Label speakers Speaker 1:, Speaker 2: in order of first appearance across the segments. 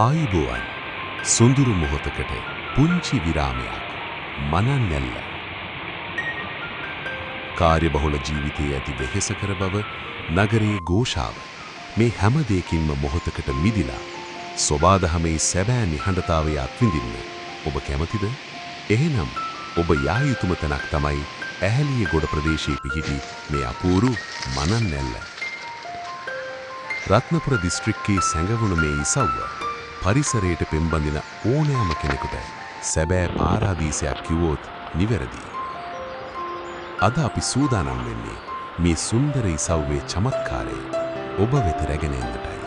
Speaker 1: ආයුබෝවන් සොඳුරු මොහොතකට පුංචි විරාමයක් මනන්නැල්ල කාර්යබහුල ජීවිතයේ ඇති වෙහෙසකර බව නගරයේ ഘോഷාව මේ හැම දෙයකින්ම මොහොතකට මිදිලා සෝබාදහමේ සැබෑ නිහඬතාවය අත්විඳින්න ඔබ කැමතිද? එහෙනම් ඔබ යා යුතුම තැනක් තමයි ඇහැලියගොඩ ප්‍රදේශයේ පිහිටි මේ අපූරු මනන්නැල්ල. රත්නපුර දිස්ත්‍රික්කයේ සැඟවුණු මේ ඉසව්ව පරිසරයට පෙම්බඳින ඕනෑම කෙනෙකුට සැබෑ පාරාදීසයක් කිව්වොත් නිවැරදි. අද අපි සූදානම් වෙන්නේ මේ සුන්දර ඉසව්වේ චමත්කාරය ඔබ වෙත රැගෙන එන්නටයි.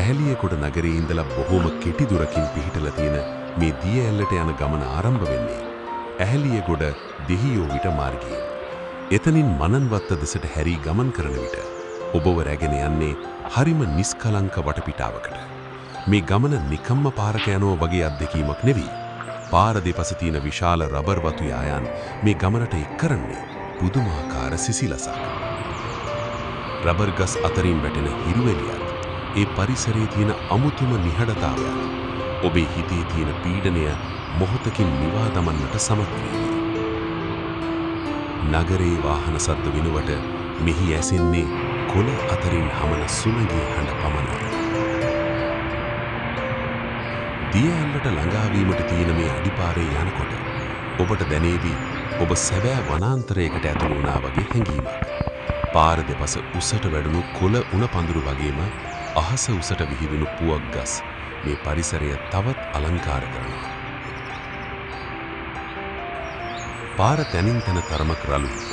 Speaker 1: ඇහැලියගොඩ නගරයේ ඉඳලා බොහෝම කෙටි දුරකින් පිහිටලා තියෙන මේ දිය ඇල්ලට යන ගමන ආරම්භ වෙන්නේ ඇහැලියගොඩ දෙහියෝවිට මාර්ගයෙන්. එතනින් මනන්වත්ත දෙසට හැරී ගමන් කරන විට ඔබව රැගෙන යන්නේ හරිම නිස්කලංක වටපිටාවකට. මේ ගමන නිකම්ම පාරක යනවා වගේ අත්දැකීමක් නෙවෙයි. පාර දෙපස තියෙන විශාල රබර් වතු යායන් මේ ගමනට එක් කරන්නේ පුදුමාකාර සිසිලසක්. රබර් ගස් අතරින් වැටෙන හිරුවෙලියත් ඒ පරිසරයේ තියෙන අමුතුම නිහඬතාවයත් ඔබේ හිතේ තියෙන පීඩනය මොහොතකින් නිවා දමන්නට සමත් වේවි. නගරේ වාහන සද්ද වෙනුවට මෙහි ඇසෙන්නේ කොළ අතරින් හමන සුළඟේ හඬ පමණයි. දිය ඇල්ලට ළඟාවීමට තියෙන මේ අඩිපාරේ යනකොට ඔබට දැනේවි ඔබ සැබෑ වනාන්තරයකට ඇතුළු වුණා වගේ හැඟීමක්. පාර දෙපස උසට වැඩුණු කොළ උණ පඳුරු වගේම අහස උසට විහිදුණු පුවක් ගස් මේ පරිසරය තවත් අලංකාර කරනවා. පාර තැනින් තැන තරමක් රළුයි.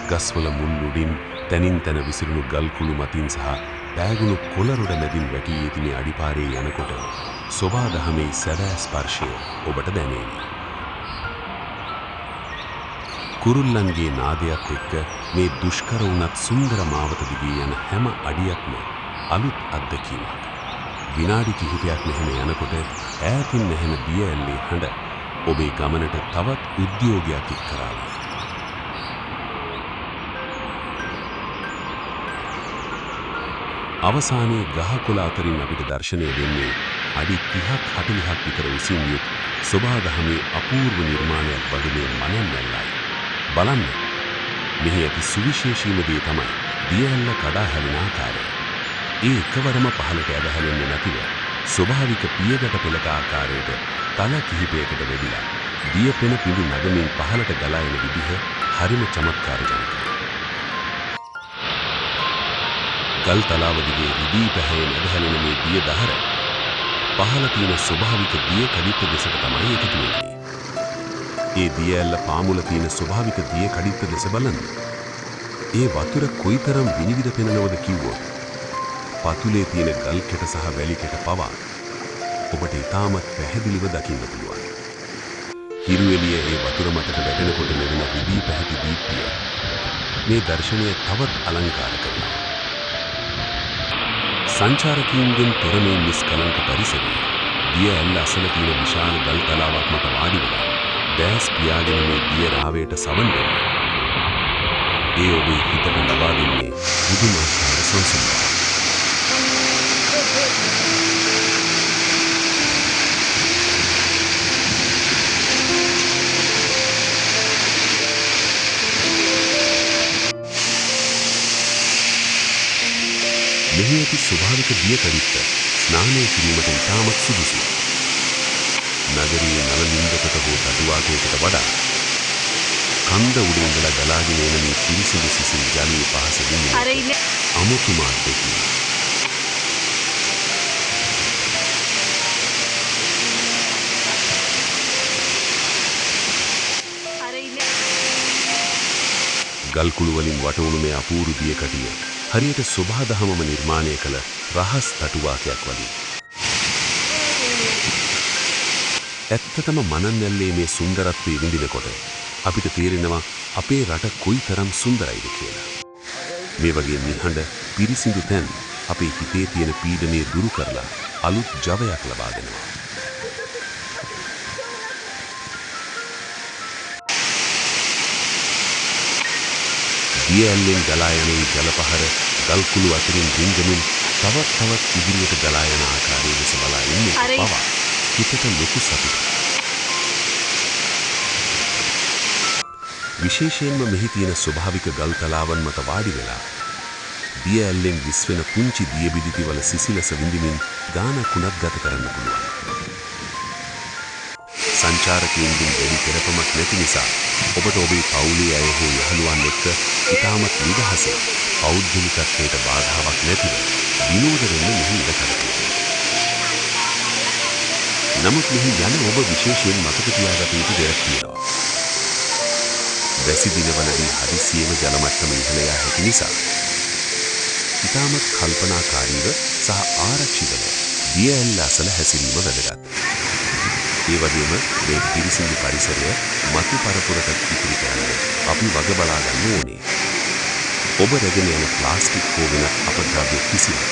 Speaker 1: ගස්වල මුල් උඩින් තැනින් තැන විසිරුණු ගල්කුළු මතින් සහ පෑගුණු කොළරොඩ මැදින් වැටී ඇති මේ අඩිපාරේ යනකොට සෝබාදහමේ සැබෑ ස්පර්ශය ඔබට දැනේවි. කුරුල්ලන්ගේ නාදයත් එක්ක මේ දුෂ්කර වුණත් සුන්දර මාවත දිගේ යන හැම අඩියක්ම අලුත් අත්දැකීමක්. විනාඩි කිහිපයක් මෙහෙම යනකොට ඈතින් නැහෙන දිය ඇල්ලේ හඬ ඔබේ ගමනට තවත් උද්‍යෝගයක් එක් කරාවි. අවසානයේ ගහකොළ අතරින් අපිට දර්ශනය වෙන්නේ අඩි 30ක් 40ක් විතර උසින් යුත් සෝබාදහමේ අපූර්ව නිර්මාණයක් වගේ මේ මනන්නැල්ලයි. බලන්න, මෙහි ඇති සුවිශේෂීම දේ තමයි දිය ඇල්ල කඩා හැලෙන ආකාරය. ඒ එකවරම පහළට ඇදහැලෙන්නේ නැතිව ස්වභාවික පියගට පෙළක ආකාරයට තල කිහිපයකට වෙදිලා දිය පෙන පිඬු නගමින් පහළට ගලා එන විදිහ හරිම චමත්කාරජනකයි. ගල් තලාව දිගේ රිදී පැහැයෙන් ඇදහැලෙන මේ දිය දහර පහළ තියෙන ස්වභාවික දිය කඩਿੱත්ත දෙසට තමයි එකතු වෙන්නේ. ඒ දිය ඇල්ල පාමුල තියෙන ස්වභාවික දිය කඩਿੱත්ත දෙස බලන්න. ඒ වතුර කොයිතරම් විනිවිද පෙනෙනවද කිව්වොත් පතුලේ තියෙන ගල් කෙට සහ වැලි කෙට පවා ඔබට ඉතාමත් පැහැදිලිව දකින්න පුළුවන්. හිරු එළිය ඒ වතුර මතට වැටෙනකොට ලැබෙන රිදී පැහැති දීප්තිය මේ දර්ශනය තවත් අලංකාර කරනවා. සංචාරකීන්ගෙන් තොර මේ නිස්කලංක පරිසරයේ දිය ඇල්ල අසල තියෙන විශාල ගල් තලාවක් මත වාඩි වෙලා දැස් පියාගෙන මේ දිය රාවයට සවන් දෙන්න. ඒ ඔබේ හිතට ලබා දෙන්නේ පුදුමාකාර සංසුන්කමක්. මෙහි ඇති ස්වභාවික දිය කඩਿੱත්ත ස්නානය කිරීමට ඉතාමත් සුදුසුයි. නගරයේ නල නින්දකට හෝ තටුවාකයකට වඩා කන්ද උඩ ඉඳලා ගලාගෙන එන මේ පිරිසිදු සිසිල් ජලයේ පහස දින්නේ අමුතුම අත්දැකීමක්. ගල්කුළු වලින් වටවුණු මේ අපූරු දිය කඩිය හරියට සෝබාදහමම නිර්මාණය කළ රහස් තටුවාකයක් වගේ. ඇත්තටම මනන්නැල්ලේ මේ සුන්දරත්වයේ විඳිනකොට අපිට තේරෙනවා අපේ රට කොයිතරම් සුන්දරයිද කියලා. මේ වගේ නිහඬ පිරිසිදු තැන් අපේ හිතේ තියෙන පීඩනය දුරු කරලා අලුත් ජවයක් ලබා දෙනවා. දිය ඇල්ලෙන් ගලා යන ජලපහර ගල්කුළු අතරින් රිංගමින් තවත් ඉදිරියට ගලා යන ආකාරය දෙස බලන්න බව හිතට ලොකු සතුටක්. විශේෂයෙන්ම මෙහි තියෙන ස්වභාවික ගල් තලාවන් මත වාඩි වෙලා දිය ඇල්ලෙන් විශ්වෙන පුංචි දිය බිදිතිවල සිසිලස විඳිමින් ගානක් ගත කරන්න පුළුවන්. සංචාරකයන්ගෙන් වැඩි පෙරපමක් නැති නිසා ඔබට ඔබේ පවුලේ අය හෝ යහළුවන් එක්ක ඉතාමත් නිදහසේ පෞද්ගලිකත්වයට බාධාවක් නැතිව විනෝද වෙන්න මෙහි ඉඩ කරතියි. නමුත් මෙහි යන ඔබ විශේෂයෙන් මතක තියාගත යුතු දෙයක් තියෙනවා. වැසි දිනවලදී හදිසියෙම ජල මට්ටම ඉහළ යා හැකි නිසා ඉතාමත් කල්පනාකාරීව සහ ආරක්ෂිතව දිය ඇල්ල අසල හැසිරීම වැදගත්. ඒ වගේම මේ පිරිසිදු පරිසරය මතු පරපුරට ඉතිරි කරන්න අපි වග බලා ගන්න ඕනේ. ඔබ රැගෙන යන ප්ලාස්ටික් හෝ වෙනත් අපද්‍රව්‍ය කිසිවක්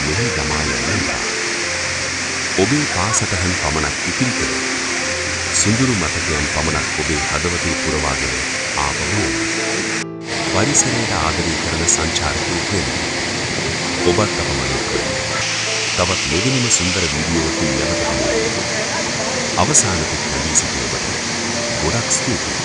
Speaker 1: මෙහි දමා යන්න එපා. ඔබේ පාසටහන් පමණක් ඉතිරි කර සුඳුරු මතකයන් පමණක් ඔබේ හදවතේ පුරවාගෙන ආපහු පරිසරයට ආදරය කරන සංචාරකයෙක් වෙන්න. ඔබත් අපමණක් වෙන්න. තවත් මෙවැනිම සුන්දර වීඩියෝවකින් නැවත හමු වෙමු. අවසාන පිට ලැබී සිටින ඔබට ගොඩක් ස්තුතියි.